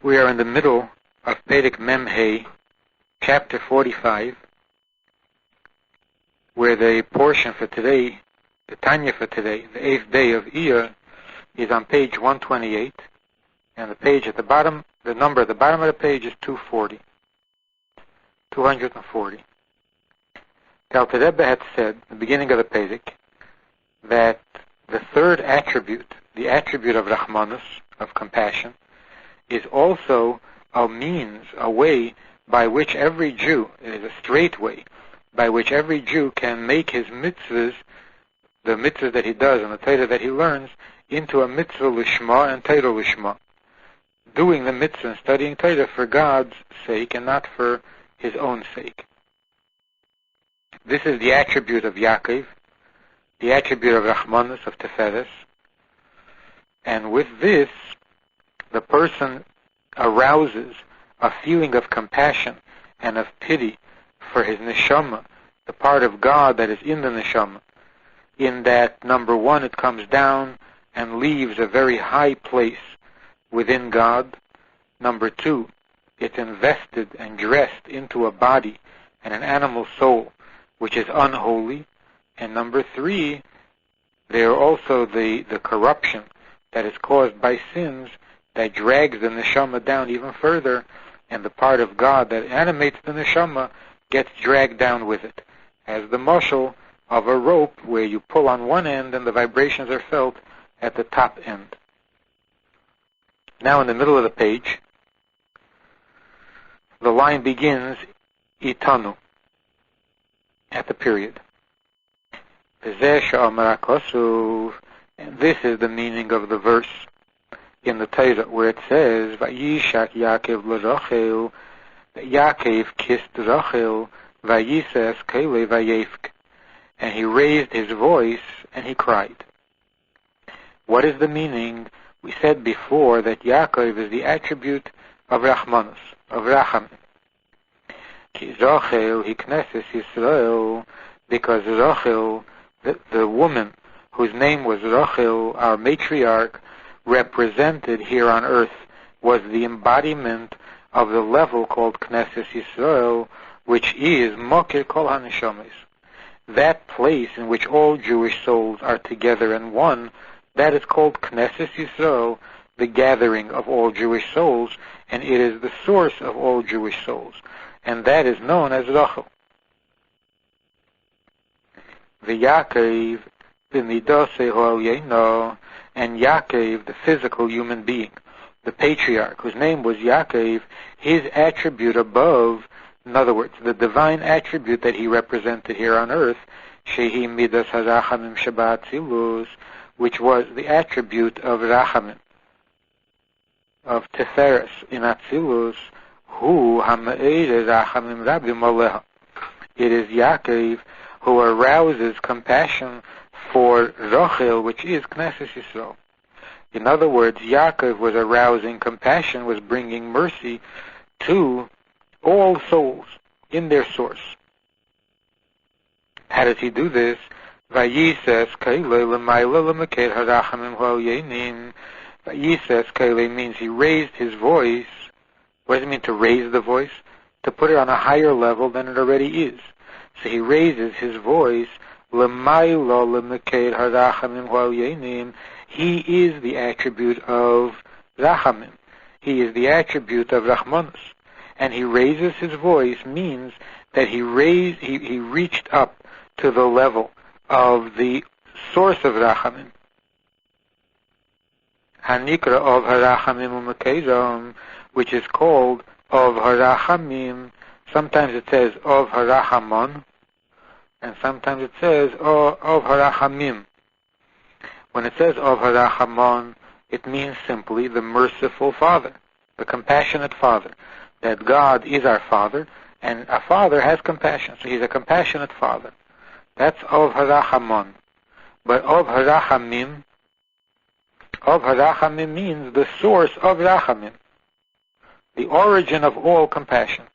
We are in the middle of Perek Mem-Hey, chapter 45, where the portion for today, the Tanya for today, the 8th day of Iyar, is on page 128, and the page at the bottom, the number at the bottom of the page is 240. The Alter Rebbe had said, at the beginning of the Perek, that the third attribute, the attribute of Rahmanus, of compassion, is also a means, a way by which every Jew, it is a straight way, by which every Jew can make his mitzvahs, the mitzvahs that he does and the Torah that he learns, into a mitzvah lishma and Torah lishma. Doing the mitzvah and studying Torah for God's sake and not for his own sake. This is the attribute of Yaakov, the attribute of Rahmanus, of Teferes. And with this, the person arouses a feeling of compassion and of pity for his neshama, the part of God that is in the neshama, in that, number one, it comes down and leaves a very high place within God. Number two, it's invested and dressed into a body and an animal soul, which is unholy. And number three, there are also the corruption that is caused by sins that drags the neshama down even further, and the part of God that animates the neshama gets dragged down with it, as the mashal of a rope where you pull on one end and the vibrations are felt at the top end. Now in the middle of the page, the line begins, Itanu, at the period. And this is the meaning of the verse in the Torah, where it says, Vayishak Yaakov l'Rachel, that Yaakov kissed Rachel, Vayises Kele Vayefk, and he raised his voice and he cried. What is the meaning? We said before that Yaakov is the attribute of Rahmanus, of Rachamim. Ki Rachel he Knesses Yisrael, because Rachel, the woman whose name was Rachel, our matriarch, represented here on earth, was the embodiment of the level called Knesses Yisrael, which is Mokir Kol HaNeshamis. That place in which all Jewish souls are together in one, that is called Knesses Yisrael, the gathering of all Jewish souls, and it is the source of all Jewish souls. And that is known as Rachel. V'Yaakov b'midosei ha'olyeno, and Yaakov, the physical human being, the patriarch, whose name was Yaakov, his attribute above, in other words, the divine attribute that he represented here on earth, shehi midas harachamim Chabad tzilus, which was the attribute of Rachamim, of Teferes in Atzilus, hu ha'me'ere Rachamim rabim aleha. It is Yaakov who arouses compassion for Rachel, which is Knesses Yisrael. In other words, Yaakov was arousing compassion, was bringing mercy to all souls in their source. How does he do this? Vayises kailei l'mayla l'meked harachamim ha'olyenim. Vayises kailei means he raised his voice. What does it mean to raise the voice? To put it on a higher level than it already is. So he raises his voice, l'mayla l'meked harachamim ha'olyenim. He is the attribute of Rachamim. He is the attribute of Rahmanus. And he raises his voice means that he reached up to the level of the source of Rachamim. Hanikra of Harachamim u'Mekedam, which is called of Harachamim. Sometimes it says of Harachamon, and sometimes it says of Harachamim. When it says of Harachamon, it means simply the merciful Father, the compassionate Father. That God is our Father, and a Father has compassion, so He's a compassionate Father. That's of Harachamon. But of Harachamim means the source of Rachamim, the origin of all compassion.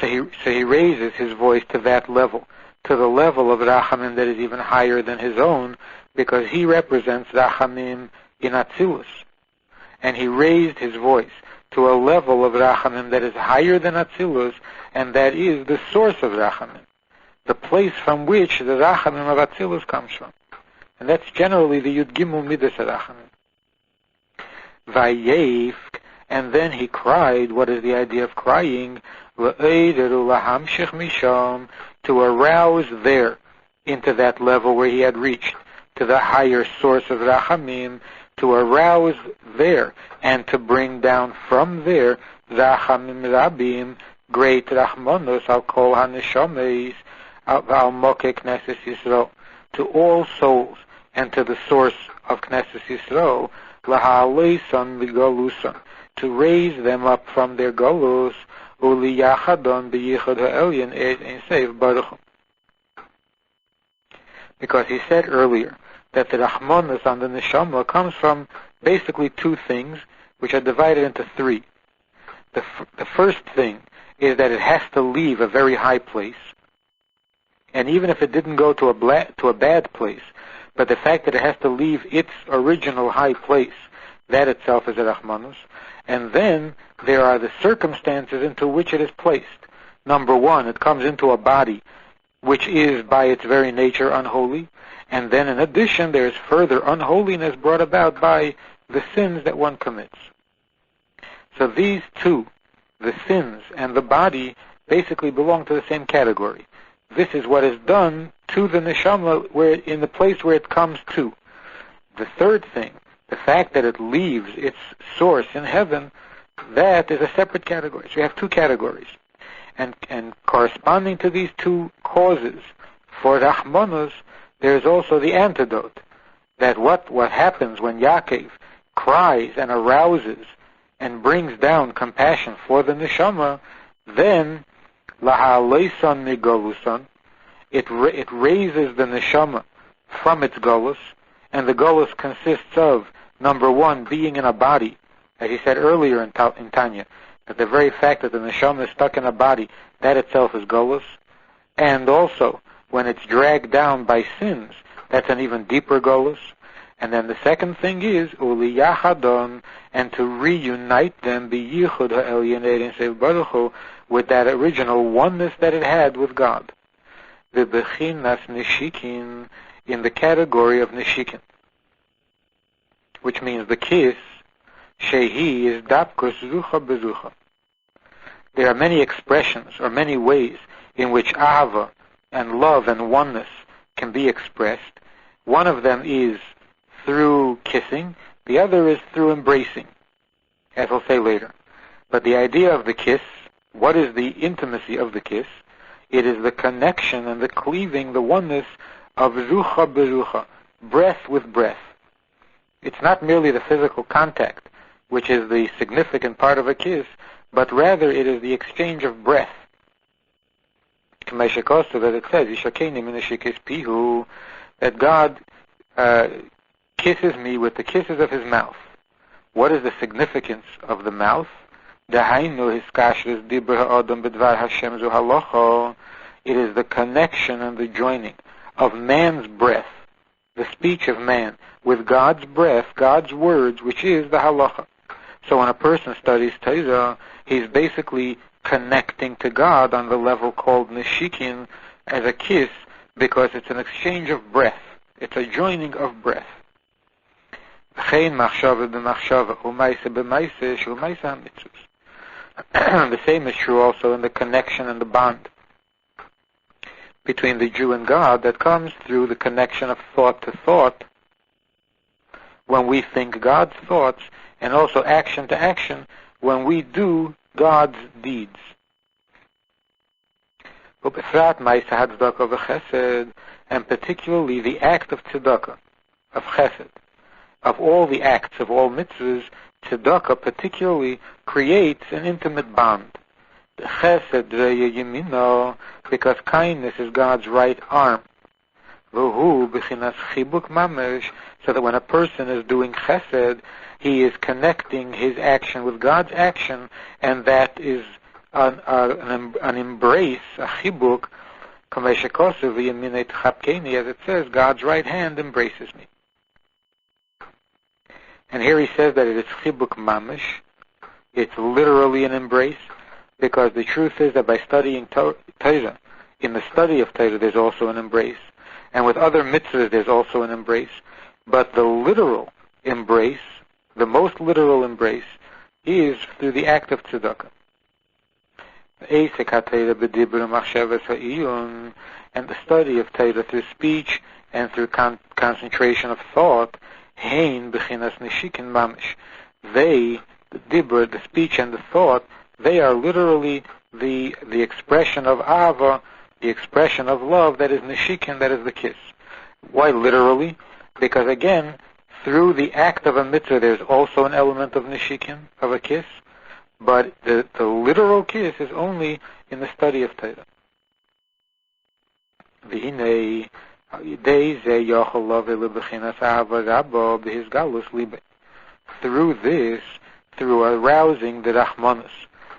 So he raises his voice to that level, to the level of Rachamim that is even higher than his own, because he represents Rachamim in Atzilus. and he raised his voice to a level of Rachamim that is higher than Atzilus, and that is the source of Rachamim, the place from which the Rachamim of Atzilus comes from. And that's generally the Yud Gimel Midas Rachamim. Vayevk, and then he cried. What is the idea of crying? L'eideru lahamshich misham, to arouse there, into that level where he had reached, to the higher source of Rachamim, to arouse there, and to bring down from there, Rachamim Rabim, great Rachmanos, al kol haneshames, al mokeh Knesset Yisrael, to all souls, and to the source of Knesset Yisrael, laha'aleisan migalusan, to raise them up from their galus, uli yachadon b'yichud ha'elyon ein seiv baruch. Because he said earlier that the Rachmanos on the Neshama comes from basically two things, which are divided into three. The first thing is that it has to leave a very high place, and even if it didn't go to a bad place, but the fact that it has to leave its original high place, that itself is a Rachmanos. And then there are the circumstances into which it is placed. Number one, it comes into a body which is by its very nature unholy, and then in addition there is further unholiness brought about by the sins that one commits. So these two, the sins and the body, basically belong to the same category. This is what is done to the neshama in the place where it comes to. The third thing, the fact that it leaves its source in heaven, that is a separate category. So you have two categories. And corresponding to these two causes, for Rachmanos, there is also the antidote. That what happens when Yaakov cries and arouses and brings down compassion for the neshama, then laha'aleisan migalusan, it raises the neshama from its galus, and the galus consists of, number one, being in a body, as he said earlier in Tanya, that the very fact that the neshama is stuck in a body, that itself is galus, and also when it's dragged down by sins, that's an even deeper galus. And then the second thing is uli yachadon, and to reunite them b'yichud ha'elyon ein seiv baruch hu, with that original oneness that it had with God. The bechinas nishikin, in the category of nishikin, which means the kiss, shehi is dapkus zucha bezucha. There are many expressions, or many ways, in which ahava and love and oneness can be expressed. One of them is through kissing, the other is through embracing, as I'll say later. But the idea of the kiss, what is the intimacy of the kiss? It is the connection and the cleaving, the oneness of rucha berucha, breath with breath. It's not merely the physical contact, which is the significant part of a kiss, but rather it is the exchange of breath. That it says, that God kisses me with the kisses of his mouth. What is the significance of the mouth? It is the connection and the joining of man's breath, the speech of man, with God's breath, God's words, which is the halacha. So when a person studies Torah, he's basically connecting to God on the level called nishikin as a kiss, because it's an exchange of breath. It's a joining of breath. The same is true also in the connection and the bond between the Jew and God that comes through the connection of thought to thought, when we think God's thoughts, and also action to action when we do God's deeds. And particularly the act of tzedakah, of chesed. Of all the acts, of all mitzvahs, tzedakah particularly creates an intimate bond. Chesed yemino, because kindness is God's right arm. V'hu b'chinas chibuk mamesh, so that when a person is doing chesed, he is connecting his action with God's action, and that is an embrace, a chibuk, as it says, God's right hand embraces me. And here he says that it is chibuk mamish. It's literally an embrace, because the truth is that by studying Torah, in the study of Torah, there's also an embrace. And with other mitzvahs, there's also an embrace. But the literal embrace, the most literal embrace, is through the act of tzedakah. And the study of Torah through speech and through concentration of thought, hein b'chinas nishikin mamish. They, the dibur, the speech and the thought, they are literally the expression of ava, the expression of love that is nishikin, that is the kiss. Why literally? Because again, through the act of a mitzvah, there's also an element of nishikin, of a kiss, but the literal kiss is only in the study of Torah. Through this, through arousing the Rahmanas,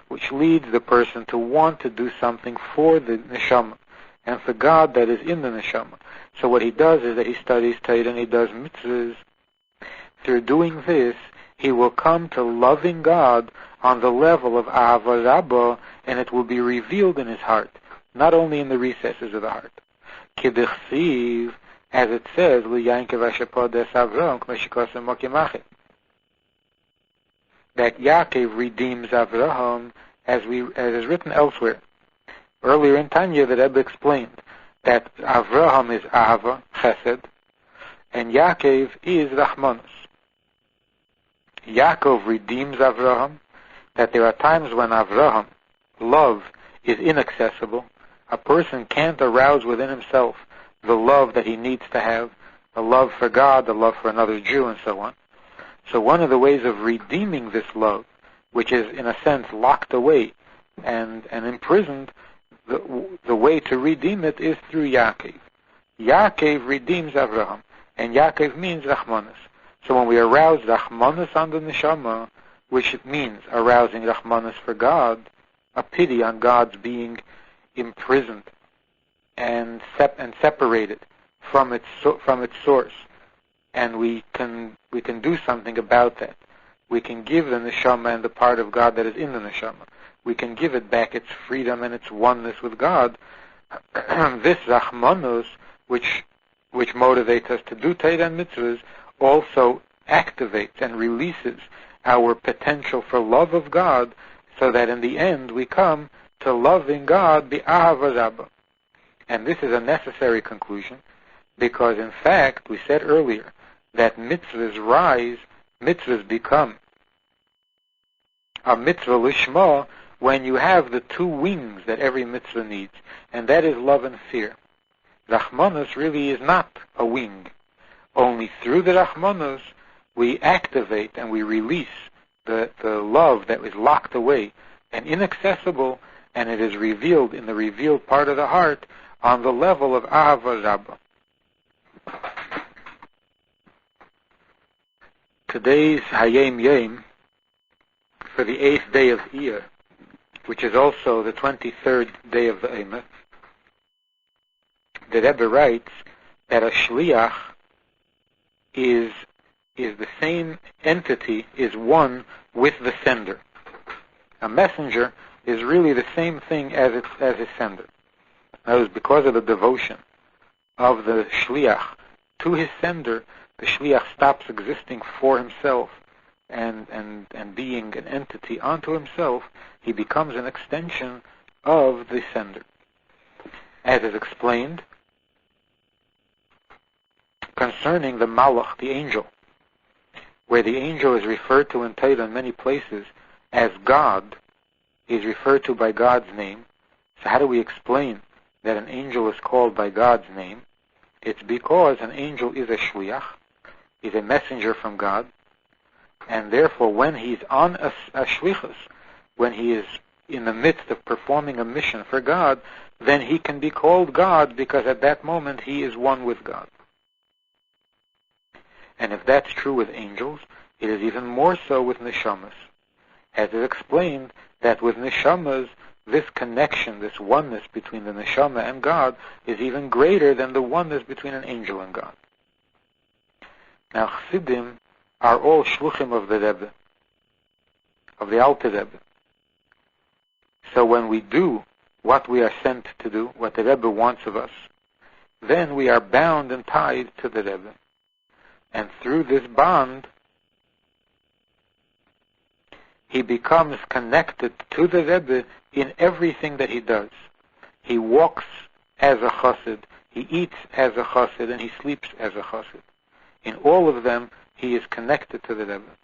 which leads the person to want to do something for the neshama and for God that is in the neshama. So what he does is that he studies Torah and he does mitzvahs. Through doing this, he will come to loving God on the level of Ahava Rabbah, and it will be revealed in his heart, not only in the recesses of the heart. K'dechsiv, as it says, that Yaakov redeems Avraham, as is written elsewhere. Earlier in Tanya, the Rebbe explained that Avraham is Ahava, Chesed, and Yaakov is Rahmanas. Yaakov redeems Avraham, that there are times when Avraham, love, is inaccessible. A person can't arouse within himself the love that he needs to have, the love for God, the love for another Jew, and so on. So one of the ways of redeeming this love, which is in a sense locked away and imprisoned, the way to redeem it is through Yaakov. Yaakov redeems Avraham, and Yaakov means Rahmanas. So when we arouse Rahmanas on the neshama, which means arousing Rahmanas for God, a pity on God's being imprisoned and separated from its source, and we can do something about that. We can give the neshama and the part of God that is in the neshama. We can give it back its freedom and its oneness with God. This Rahmanos, which motivates us to do Torah and mitzvahs, also activates and releases our potential for love of God, so that in the end we come to loving God bi'ahava rabbah. And this is a necessary conclusion, because in fact, we said earlier that mitzvahs become a mitzvah lishma when you have the two wings that every mitzvah needs, and that is love and fear. Rahmanas really is not a wing. Only through the Rahmanas we activate and we release the love that is locked away and inaccessible, and it is revealed in the revealed part of the heart on the level of Ahava Rabbah. Today's Hayom Yom, for the 8th day of Iyar, which is also the 23rd day of the Eimer, the Rebbe writes that a shliach is the same entity, is one with the sender. A messenger is really the same thing as his sender. That is because of the devotion of the shliach to his sender, the shliach stops existing for himself and being an entity unto himself. He becomes an extension of the sender. As is explained concerning the malach, the angel, where the angel is referred to in Torah in many places as God, is referred to by God's name. So how do we explain that an angel is called by God's name? It's because an angel is a shliach, is a messenger from God, and therefore when he's on a shlichus, when he is in the midst of performing a mission for God, then he can be called God, because at that moment he is one with God. And if that's true with angels, it is even more so with neshamas. As is explained, that with neshamas, this connection, this oneness between the neshama and God is even greater than the oneness between an angel and God. Now Chassidim are all shluchim of the Rebbe, of the Alter Rebbe. So when we do what we are sent to do, what the Rebbe wants of us, then we are bound and tied to the Rebbe. And through this bond, he becomes connected to the Rebbe in everything that he does. He walks as a chassid, he eats as a chassid, and he sleeps as a chassid. In all of them, he is connected to the Rebbe.